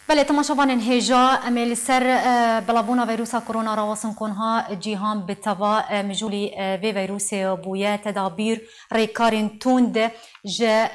بله تماشاوان هجا امل سر بلابونا فيروسا كورونا راوسن كونها جيهان بالتبا مجولي في فيروس بويا تدابير ريكارين توند جا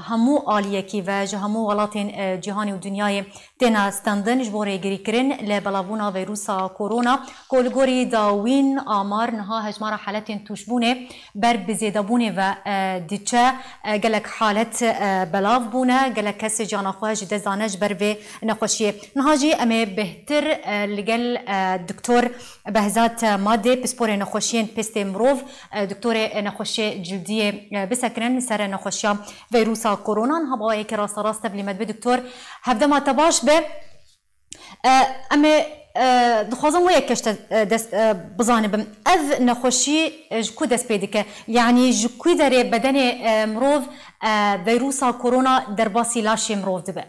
همو آليكي و جا همو ولاتين جيهاني ودنياي تينا ستاندن جبوري جريكرين لبلابونا فيروسا كورونا كولغوري داوين آمار نها هجمارا حالتين توشبونه بر بزيدابونه و ديچه گلک حالت بلاف بونه گلک کسی جانا خواهج دزانج بر به نخوشیه نهاجی اما بهتر لگل دکتور بهزات ماده پسپور نخوشیین پست مروف دکتور نخوشی جلدی بسکرن سر نخوشیا ویروسا کرونا هبا یک راست بلیمت به دکتور هفته ما تباش به اما دخوازم ويا كشت بزانبم اذ نخوشي جكو دس بيدك يعني جكو دري بدن مروف فيروسا كورونا درباسي لاشي مروف دبا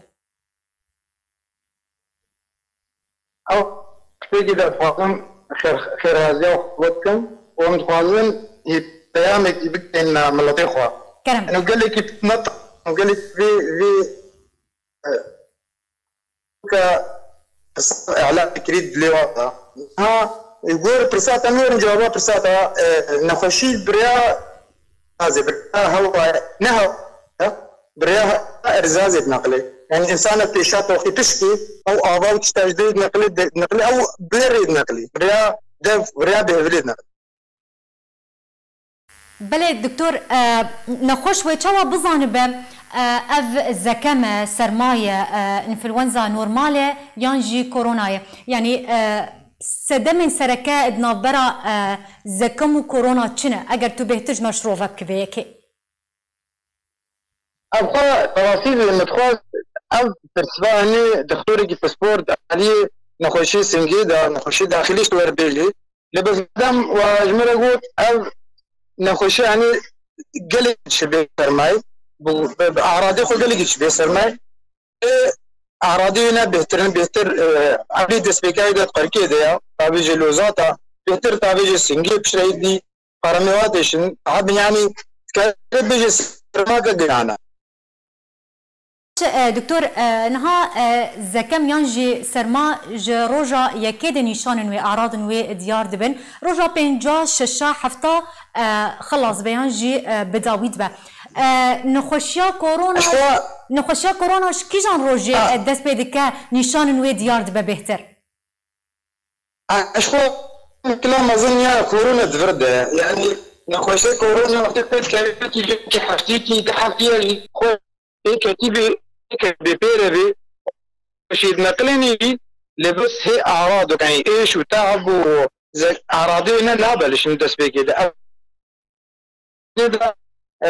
او تيجي ده فاطم خير هذا وقتكم ومتخوازن يتيامك يبكن ملطي خوا كرم انا قال لك تنط قال لك في اعلان كريد لواطا ها يقول برساتا نور جوابها برساتا نخشي بريا هذا بريا هو نهو بريا ارزاز نقلي يعني انسان تيشات وقت تشكي او اباو تجديد نقلي او بيريد نقلي بريا دف بريا بيريد نقلي بله دكتور نخوش ويتشوا بزانب اف زكمه سرمايه انفلونزا نورماله يانجي كورونا يعني سدمن سركه ادنابرا زكم كورونا تشنا اگر تو بهتج مشروفك كبيكي ابغى تفاصيل المدخول او ترسباني دكتوري في سبورت علي نخوشي سنجيدا نخوشي داخلي شوار بيلي لبس دم واجمر اقول او نخوشي يعني قلق شبه سرماي بأعراضي خو قلق شبه سرماي أعراضينا بهتر عبي دسبيكاي دات قركي ديا تابيجي لوزاتا بهتر تابيجي سنجي بشري دي قرميواتيشن عب يعني كارب بيجي سرماكا قيانا دكتور نها زكم ينجي سرما روجا يكاد نشان و اعراض و ديار دبن روجا بنجا ششا حفتا خلاص بينجي بداويد با نخوشيا كورونا كيجان روجي دس بيدك نشان و ديار دبا بهتر اشخو كلام اظن يا كورونا دفرد يعني نخوشيا كورونا وقت كي حفتيكي تحفتي خو كتيبي ببيربي شيء نقلني لبس هي أعراض يعني إيش وتعب وأعراضينا لا بلش ندرس بكده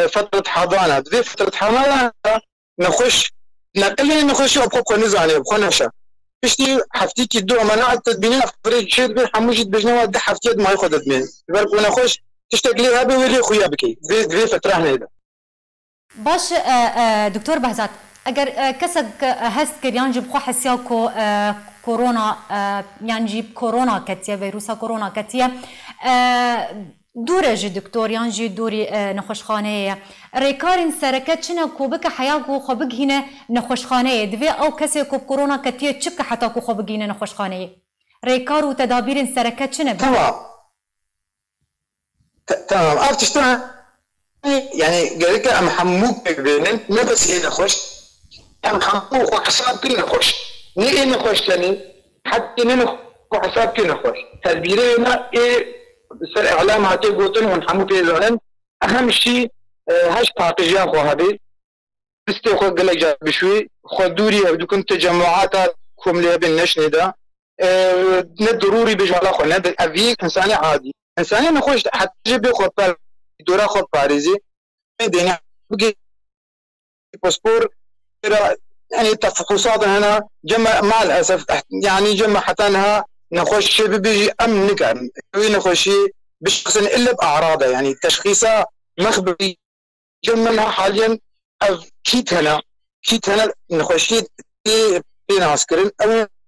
فترة حضانة في فترة حضانة نخش نخش وبخوك نزعني وبخو نشا بشتي حفتيكي الدو مناعة تدبينين فريد شيد بين حموشي بجنوات ده حفتيد ما ياخذ تدبين يبقى ونخش تشتغلي هابي ولي خويا بكي في فترة هنا باش دكتور بهزات اگر كسك هست كريان جيب خو حسياكو كورونا يعني جيب كورونا كتيا فيروسا كورونا كتيا دورج دكتور يانجي دوري نخوشخانه ريكارين سركت شنا كوبك حياكو خبق هنا نخوشخانه دفي او كسي كوب كورونا كتيا تشك حتى كو خبق هنا نخوشخانه ريكار وتدابير سركت شنا تمام افتشتها يعني قال لك ام حموك بينن ما بس هنا خوش ام حموك وحساب كنا خوش ني انا خوش ثاني حتى نحن وحساب كنا خوش تدبيرنا ايه سر اعلامات قوتن ونحموك زمان اهم شيء هاش استراتيجيه خو هذه بس خو قال لك جاب شوي خو دوري دوكم تجمعات كم لي بالنشن ده ضروري بجاله خو ند افي انساني عادي انساني نخوش حتى جيب خو دورا خود باريزي دينا بقي باسبور يعني تفحوصات هنا جمع مع الاسف يعني جمع حتى انها نخش بيجي امن كان نخش بشخص الا باعراضه يعني تشخيصه مخبري جمعها حاليا كيت هنا نخش في ناسكرين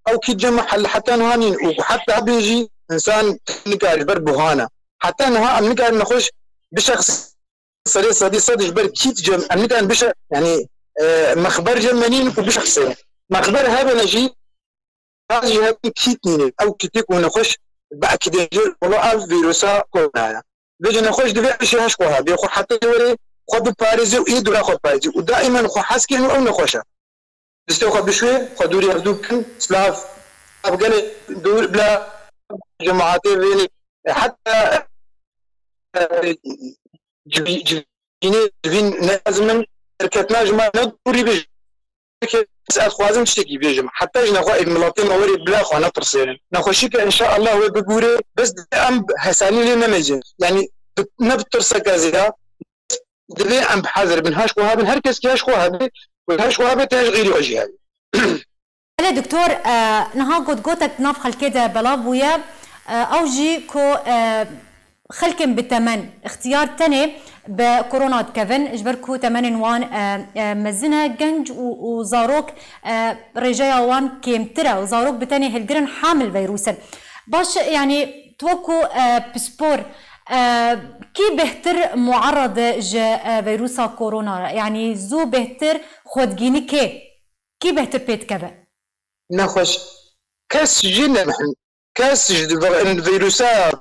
او كيت جمع حتى هانين وحتى بيجي انسان نكار بربهانه حتى انها امن كان نخش بشخص صديق جبر كيت جم أمني كان بش يعني مخبر جمانين وبشخصين مقدر هذا نجي هذه كيتني او كيتيك ونخش بعد كده والله الف فيروسا كورونا بيجي نخش دفع شيء هاش كوها بيخو حتى وري خد باريزي وايد ولا خد باريزي ودائما خو حاسكي انه نخشه دستو خد بشوي خدوري ياخذوا كل سلاف ابقى دور بلا جماعات بيني حتى جبين لازم ركتنا جماعه دوري بيجي ساعات خوازم تشتكي بيجم حتى جنا خو الملاطين وري بلا خو انا ترسين نخشيك ان شاء الله هو بقوري بس ام هساني لنا مجن يعني نبترسا كازيا دبي ام بحذر بنهاش خوها بن هركز كياش خوها بي وهاش خوها بي تاج غيري وجهي هذه هلا دكتور نها قد نافخل كده بلابويا اوجي كو خلكم بالثمن اختيار تاني بكورونا كفن اجبركو تمن وان مزنا جنج وزاروك رجايا وان كيمترا وزاروك بتاني هلجرن حامل فيروسا باش يعني توكو بسبور كي بهتر معرض جا فيروسا كورونا يعني زو بهتر خودجيني كي بهتر بيت كذا نخش كاس جينا كاس فيروسا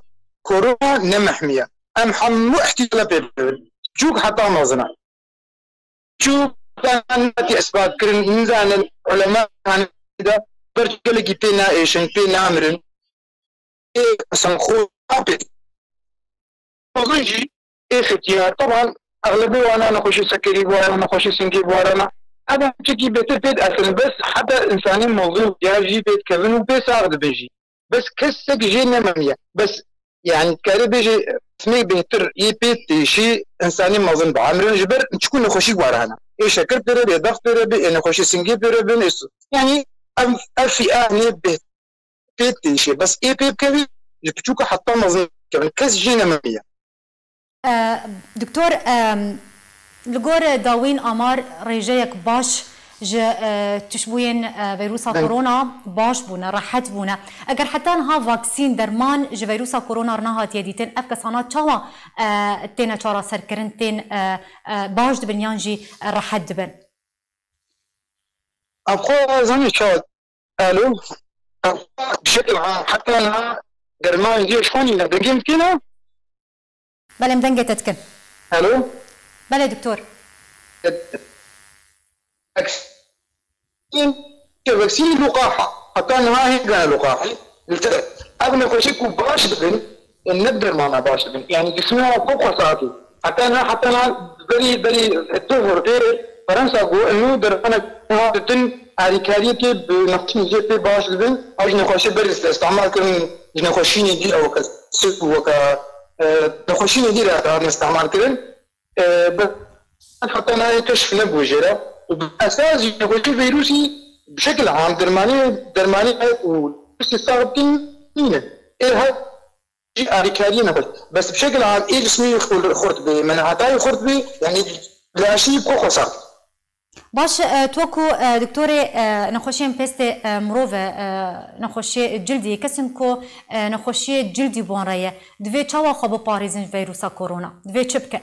كورونا نمحمية أم حمو احتيال بيبل جوك حتى مغزنا جوك كانت أسباب كرن نزان العلماء كان كده برجلك بينا إيشن بينا أمرن إيه سنخو أبد مغنجي إيه اختيار طبعا أغلبه وأنا نخشي سكري وأنا نخشي سنجي وأنا هذا تجي بيت أصلا بس حتى إنساني موضوع يجي بيت كذن وبيت أرض بيجي بس كسك جينا ممية بس يعني كاري بيجي سمي بهتر يبيت شيء انساني مازن بعمر جبر تكون نخشي ورانا اي شكر بيربي ضغط بيربي نخشي سنجي بيربي يعني في اني بيت شيء بس اي بيب كبي بتشوك حتى مازن كمان كاس جينا ممية دكتور لغور داوين امار ريجيك باش جا تشبوين فيروسا كورونا باش بونا راحت بونا اگر حتى نها فاكسين درمان جا فيروسا كورونا رناها تيديتين افكسانا تشاوا تينا تشارا سركرن تين باش دبنيان جي راحت دبن ابخو زاني تشاوا الو بشكل عام حتى انها درمان دي شلون دقيم كده بلا مدنجة تتكن الو بلا دكتور فاكسين لقاحة حتى انها هي كان لقاحي اغنى كوشيكو باش دبن الندر معنا باش دبن يعني جسمها فوق ساعتي حتى انا بري التوفر غير فرنسا قو انه درنا هاتن اريكاريتي بنقطين جي بي باش دبن او نخوشي بري استعمال كن نخوشيني دي او كسيك وكا نخوشيني دي لا نستعمال كن حتى انا كشف نبوجره وبالاساس يقول فيروسي بشكل عام درماني واستثابتين ايه جي اريكارينا بس بشكل عام ايه جسمي خرط بي مناعتاي خرط بي يعني لا شيء كو خسر باش توكو دكتوري نخوشين بيستي مروفه نخوشي جلدي كسنكو نخوشي جلدي بونريه دفي تشاوا خبو باريزن فيروسا كورونا دفي تشبكه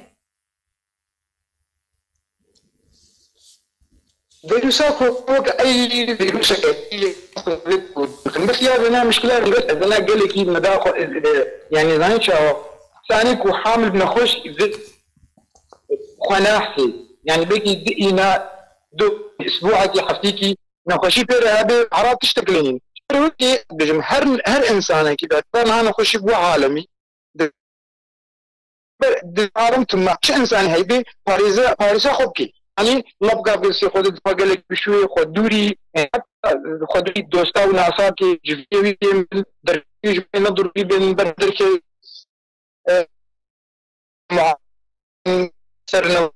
فيروسا كورونا اي فيروس بس يا بنا مشكله بس انا قال لك مداخل يعني زاني شاو ثاني كو حامل بنخش خناحتي يعني بيجي دقينا دو اسبوعك حفتيكي نخشي بيرهابي عرض تشتغلين بجم هر انسان كده انا نخشي بو عالمي عالم ثم شو انسان هيبي باريزا خبكي يعني نبقى بس خد تفقلك بشوي خد دوري خد دوستا وناسا كي جفيوي درجي نضر بين بدرك مع سرنا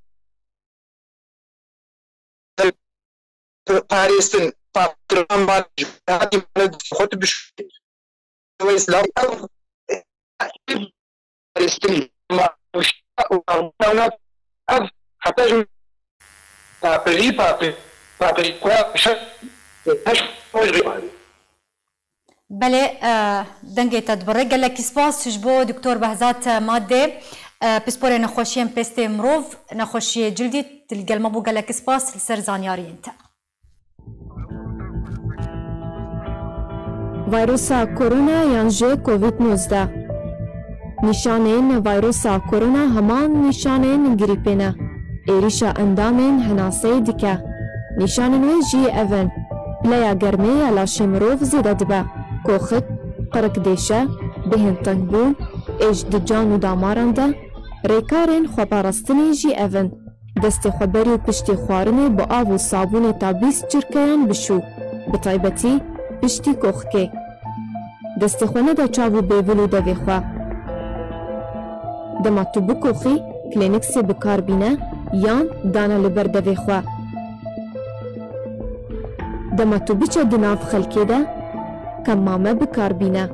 باريسن باترام بعد هذه بلد خد بشوي وإسلام باريسن ما وش وأنا حتى بله دنگه تدبره گله کسپاس شجبو دکتور بهزات ماده بسپور نخوشیم پست مروف نخوشی جلدی تلگل مبو گله کسپاس لسر زانیاری انت Vayrusa korona yan jê COVID-19 Nîşanên vayrusa korona heman nîşanên grîpê ne. Êrişa endamên hinaseyê dike. Nîşanên wê jî ev in. Pileya germê ya laşê mirov zêde dibe. Koxit, qirikdêşe, bêhên tengbûn, êj di can û damaran de. Rêkarên xweparastinê jî ev in. Destê xweberî û piştî xwarinê bi av û sabûnê ta 20 çirkeyan bişû. Bi taybetî piştî koxikê. Destê xwe nede çav û bêvil û devê xwe. Dema tu bikoxî, klîniksê bikarbîne yan dana li ber devê xwe. Dema tu biçe di nav xelkê de, kemmame bikarbîne.